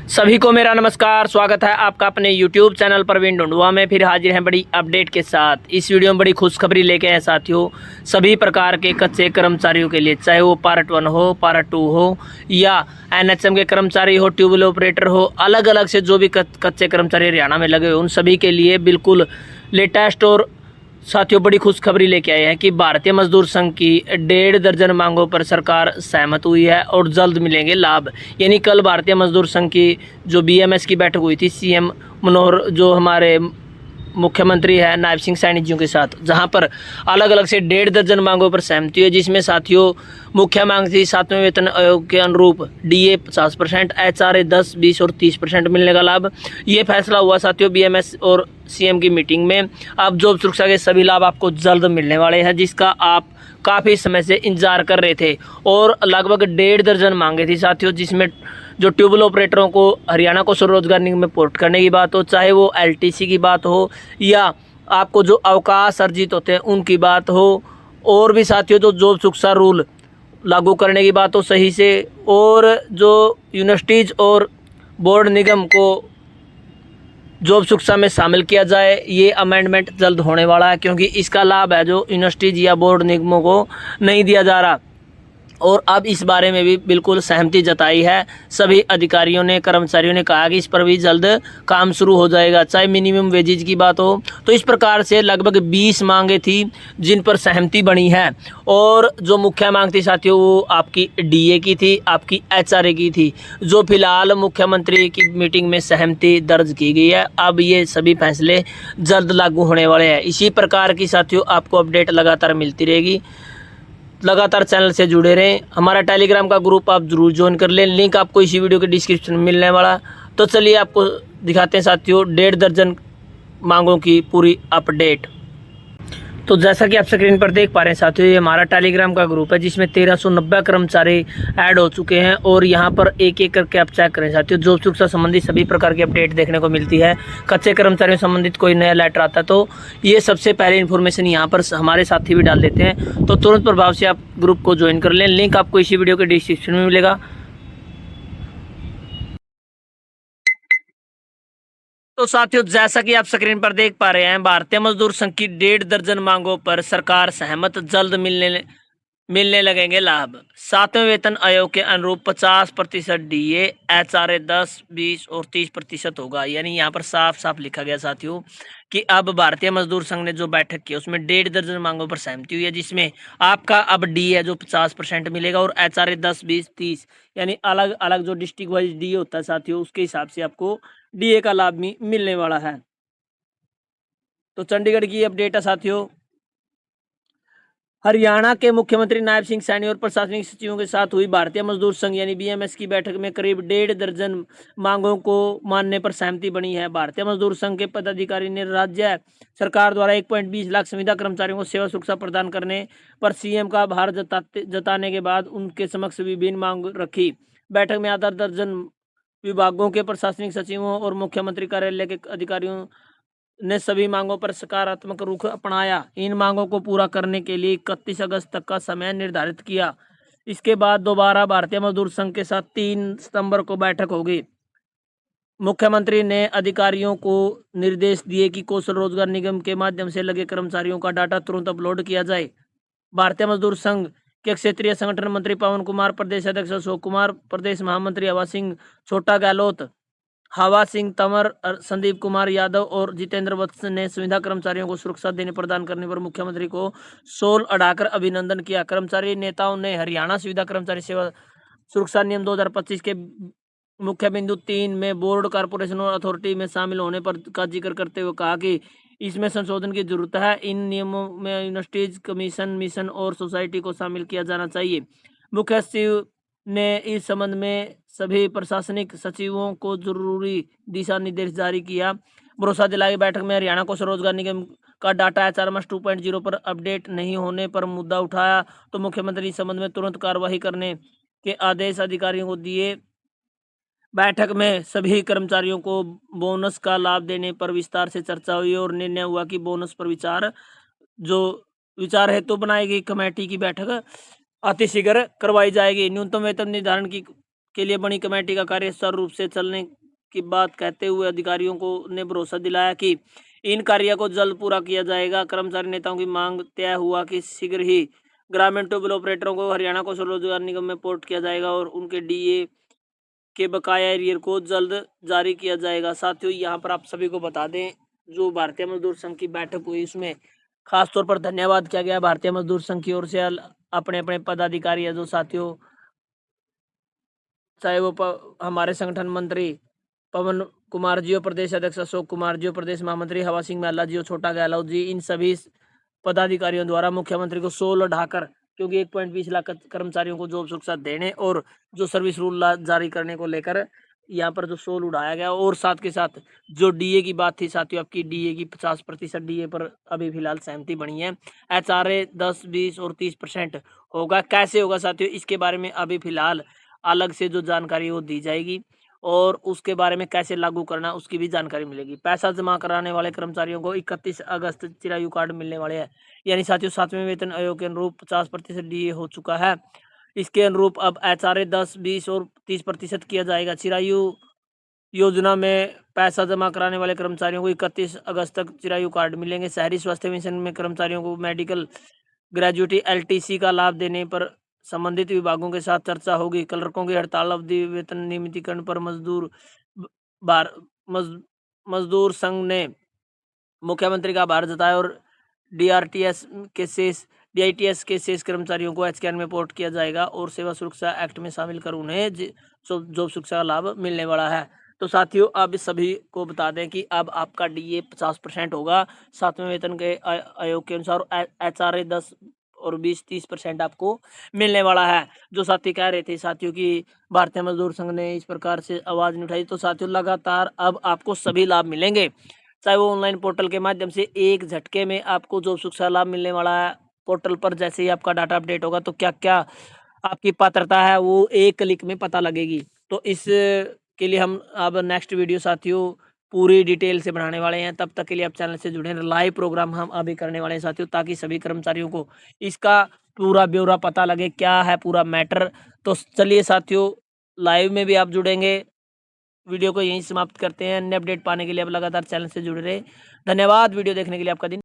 सभी को मेरा नमस्कार। स्वागत है आपका अपने YouTube चैनल प्रवीण ढूंढुआ में। फिर हाजिर हैं बड़ी अपडेट के साथ। इस वीडियो में बड़ी खुशखबरी लेके आए साथियों, सभी प्रकार के कच्चे कर्मचारियों के लिए, चाहे वो पार्ट 1 हो, पार्ट 2 हो या NHM के कर्मचारी हो, ट्यूबवेल ऑपरेटर हो, अलग अलग से जो भी कच्चे कर्मचारी हरियाणा में लगे हो, उन सभी के लिए बिल्कुल लेटेस्ट और साथियों बड़ी खुशखबरी लेके आए हैं कि भारतीय मजदूर संघ की 1.5 दर्जन मांगों पर सरकार सहमत हुई है और जल्द मिलेंगे लाभ। यानी कल भारतीय मजदूर संघ की जो BMS की बैठक हुई थी, CM मनोहर जो हमारे मुख्यमंत्री है नायब सिंह सैनी जी के साथ, जहां पर अलग अलग से 1.5 दर्जन मांगों पर सहमति हुई, जिसमें साथियों मुख्य मांग थी 7वें वेतन आयोग के अनुरूप DA 50%, HRA 10, 20 और 30% मिलने का लाभ। ये फैसला हुआ साथियों BMS और CM की मीटिंग में। अब जॉब सुरक्षा के सभी लाभ आपको जल्द मिलने वाले हैं, जिसका आप काफ़ी समय से इंतजार कर रहे थे और लगभग 1.5 दर्जन मांगे थी साथियों, जिसमें जो ट्यूबवेल ऑपरेटरों को हरियाणा को स्वरोजगार निगम में पोर्ट करने की बात हो, चाहे वो LTC की बात हो या आपको जो अवकाश अर्जित होते हैं उनकी बात हो, और भी साथियों जो जॉब सुरक्षा रूल लागू करने की बात हो सही से, और जो यूनिवर्सिटीज़ और बोर्ड निगम को जॉब सुरक्षा में शामिल किया जाए, ये अमेंडमेंट जल्द होने वाला है, क्योंकि इसका लाभ है जो यूनिवर्सिटीज़ या बोर्ड निगमों को नहीं दिया जा रहा। और अब इस बारे में भी बिल्कुल सहमति जताई है सभी अधिकारियों ने, कर्मचारियों ने कहा कि इस पर भी जल्द काम शुरू हो जाएगा। चाहे मिनिमम वेजेज की बात हो, तो इस प्रकार से लगभग 20 मांगे थी जिन पर सहमति बनी है। और जो मुख्य मांग थी साथियों वो आपकी DA की थी, आपकी HRA की थी, जो फिलहाल मुख्यमंत्री की मीटिंग में सहमति दर्ज की गई है। अब ये सभी फैसले जल्द लागू होने वाले हैं। इसी प्रकार की साथियों आपको अपडेट लगातार मिलती रहेगी। लगातार चैनल से जुड़े रहें। हमारा टेलीग्राम का ग्रुप आप जरूर ज्वाइन कर लें, लिंक आपको इसी वीडियो के डिस्क्रिप्शन में मिलने वाला। तो चलिए आपको दिखाते हैं साथियों 1.5 दर्जन मांगों की पूरी अपडेट। तो जैसा कि आप स्क्रीन पर देख पा रहे हैं साथियों, ये हमारा टेलीग्राम का ग्रुप है जिसमें 1390 कर्मचारी ऐड हो चुके हैं, और यहाँ पर एक एक करके आप चेक करें साथियों, जॉब सुरक्षा संबंधी सभी प्रकार की अपडेट देखने को मिलती है। कच्चे कर्मचारियों संबंधित कोई नया लेटर आता है तो ये सबसे पहले इन्फॉर्मेशन यहाँ पर हमारे साथी भी डाल देते हैं। तो तुरंत प्रभाव से आप ग्रुप को ज्वाइन कर लें, लिंक आपको इसी वीडियो के डिस्क्रिप्शन में मिलेगा। तो साथियों जैसा कि आप स्क्रीन पर देख पा रहे हैं, भारतीय मजदूर संघ की 1.5 दर्जन मांगों पर सरकार सहमत, जल्द मिलने लगेंगे लाभ। 7वें वेतन आयोग के अनुरूप 50% DA, HRA 10, 20 और 30% होगा। यानी यहाँ पर साफ साफ लिखा गया साथियों कि अब भारतीय मजदूर संघ ने जो बैठक की उसमें 1.5 दर्जन मांगों पर सहमति हुई है, जिसमें आपका अब DA है जो 50% मिलेगा, और HRA 10, 20, 30 यानी अलग अलग जो डिस्ट्रिक्ट वाइज DA होता है साथियों, उसके हिसाब से आपको DA का लाभ भी मिलने वाला है। तो चंडीगढ़ की अपडेट है साथियों। हरियाणा के मुख्यमंत्री नायब सिंह सैनी और प्रशासनिक सचिवों के साथ हुई भारतीय मजदूर संघ यानी BMS की बैठक में करीब 1.5 दर्जन मांगों को मानने पर सहमति बनी है। भारतीय मजदूर संघ के पदाधिकारी ने राज्य सरकार द्वारा 1.20 लाख संविदा कर्मचारियों को सेवा सुरक्षा प्रदान करने पर CM का आभार जताने के बाद उनके समक्ष विभिन्न मांग रखी। बैठक में आधा दर्जन विभागों के प्रशासनिक सचिवों और मुख्यमंत्री कार्यालय के अधिकारियों ने सभी मांगों पर सकारात्मक रुख अपनाया। इन मांगों को पूरा करने के लिए 31 अगस्त तक का समय निर्धारित किया। इसके बाद दोबारा भारतीय मजदूर संघ के साथ 3 सितंबर को बैठक होगी। मुख्यमंत्री ने अधिकारियों को निर्देश दिए कि कौशल रोजगार निगम के माध्यम से लगे कर्मचारियों का डाटा तुरंत अपलोड किया जाए। भारतीय मजदूर संघ के क्षेत्रीय संगठन मंत्री पवन कुमार, प्रदेश अध्यक्ष अशोक कुमार, प्रदेश महामंत्री हवा सिंह छोटा गहलोत, हवा सिंह तंवर, संदीप कुमार यादव और जितेंद्र वत्स ने संविदा कर्मचारियों को सुरक्षा देने प्रदान करने पर मुख्यमंत्री को शॉल अड़ाकर अभिनंदन किया। कर्मचारी नेताओं ने हरियाणा संविदा कर्मचारी सेवा सुरक्षा नियम 2025 के मुख्य बिंदु 3 में बोर्ड, कॉर्पोरेशन और अथॉरिटी में शामिल होने पर का जिक्र करते हुए कहा कि इसमें संशोधन की जरूरत है। इन नियमों में यूनिवर्सिटीज, कमीशन, मिशन और सोसाइटी को शामिल किया जाना चाहिए। मुख्य सचिव ने इस संबंध में सभी प्रशासनिक सचिवों को जरूरी दिशा निर्देश जारी किया। भरोसा दिलाया। बैठक में हरियाणा को स्वरोजगार निगम का डाटा HRMS 2.0 पर अपडेट नहीं होने पर मुद्दा उठाया तो मुख्यमंत्री इस संबंध में तुरंत कार्रवाई करने के आदेश अधिकारियों को दिए। बैठक में सभी कर्मचारियों को बोनस का लाभ देने पर विस्तार से चर्चा हुई और निर्णय हुआ कि बोनस पर विचार हेतु बनाई गई कमेटी की बैठक अतिशीघ्र करवाई जाएगी। न्यूनतम वेतन निर्धारण की के लिए बनी कमेटी का कार्य सुचारू रूप से चलने की बात कहते हुए अधिकारियों को ने भरोसा दिलाया कि इन कार्यों को जल्द पूरा किया जाएगा। कर्मचारी नेताओं की मांग तय हुआ कि शीघ्र ही ग्रामीण ट्यूबवेल ऑपरेटरों को हरियाणा कौशल रोजगार निगम में पोर्ट किया जाएगा और उनके डीए के बकाया एरियर को जल्द जारी किया जाएगा। साथियों, यहाँ पर आप सभी को बता दें, जो भारतीय मजदूर संघ की बैठक हुई उसमें खास तौर पर धन्यवाद किया गया भारतीय मजदूर संघ की ओर से अपने अपने पदाधिकारी है जो साथियों, चाहे वो हमारे संगठन मंत्री पवन कुमार जी, प्रदेश अध्यक्ष अशोक कुमार जी, प्रदेश महामंत्री हवा सिंह महला जी, छोटा गहलोत जी, इन सभी पदाधिकारियों द्वारा मुख्यमंत्री को 16 ढाकर, क्योंकि 1.20 लाख कर्मचारियों को जॉब सुरक्षा देने और जो सर्विस रूल जारी करने को लेकर यहाँ पर जो सोल उड़ाया गया। और साथ के साथ जो डीए की बात थी साथियों, आपकी डीए की 50% डीए पर अभी फिलहाल सहमति बनी है। एचआरए 10, 20 और 30% होगा। कैसे होगा साथियों, इसके बारे में अभी फिलहाल अलग से जो जानकारी वो दी जाएगी और उसके बारे में कैसे लागू करना उसकी भी जानकारी मिलेगी। पैसा जमा कराने वाले कर्मचारियों को 31 अगस्त चिरायु कार्ड मिलने वाले हैं। यानी साथियों, 7वें वेतन आयोग के अनुरूप 50% डीए हो चुका है। इसके अनुरूप अब एचआरए 10, 20 और 30% किया जाएगा। चिरायु योजना में पैसा जमा कराने वाले कर्मचारियों को 31 अगस्त तक चिरायु कार्ड मिलेंगे। शहरी स्वास्थ्य मिशन में कर्मचारियों को मेडिकल ग्रेजुएटी एलटीसी का लाभ देने पर संबंधित विभागों के साथ चर्चा होगी। क्लर्कों की हड़ताल अवधि वेतन नियमितीकरण पर मजदूर संघ ने मुख्यमंत्री का आभार जताया और डीआईटीएस के शेष कर्मचारियों को एचकेएन में पोर्ट किया जाएगा और सेवा सुरक्षा एक्ट में शामिल कर उन्हें जॉब सुरक्षा का लाभ मिलने वाला है। तो साथियों, अब सभी को बता दें कि अब आपका डीए 50% होगा 7वें वेतन के आयोग के अनुसार। एचआरए 10 और 20-30% आपको मिलने वाला है। जो साथी कह रहे थे साथियों कि भारतीय मजदूर संघ ने इस प्रकार से आवाज नहीं उठाई, तो साथियों लगातार अब आपको सभी लाभ मिलेंगे, चाहे वो ऑनलाइन पोर्टल के माध्यम से। एक झटके में आपको जॉब सुरक्षा लाभ मिलने वाला है। पोर्टल पर जैसे ही आपका डाटा अपडेट होगा तो क्या क्या आपकी पात्रता है वो एक क्लिक में पता लगेगी। तो इस के लिए हम अब नेक्स्ट वीडियो साथियों पूरी डिटेल से बनाने वाले हैं। तब तक के लिए आप चैनल से जुड़े हैं। लाइव प्रोग्राम हम अभी करने वाले हैं साथियों, ताकि सभी कर्मचारियों को इसका पूरा ब्यौरा पता लगे, क्या है पूरा मैटर। तो चलिए साथियों, लाइव में भी आप जुड़ेंगे। वीडियो को यहीं समाप्त करते हैं। अन्य अपडेट पाने के लिए आप लगातार चैनल से जुड़े रहे। धन्यवाद वीडियो देखने के लिए। आपका दिन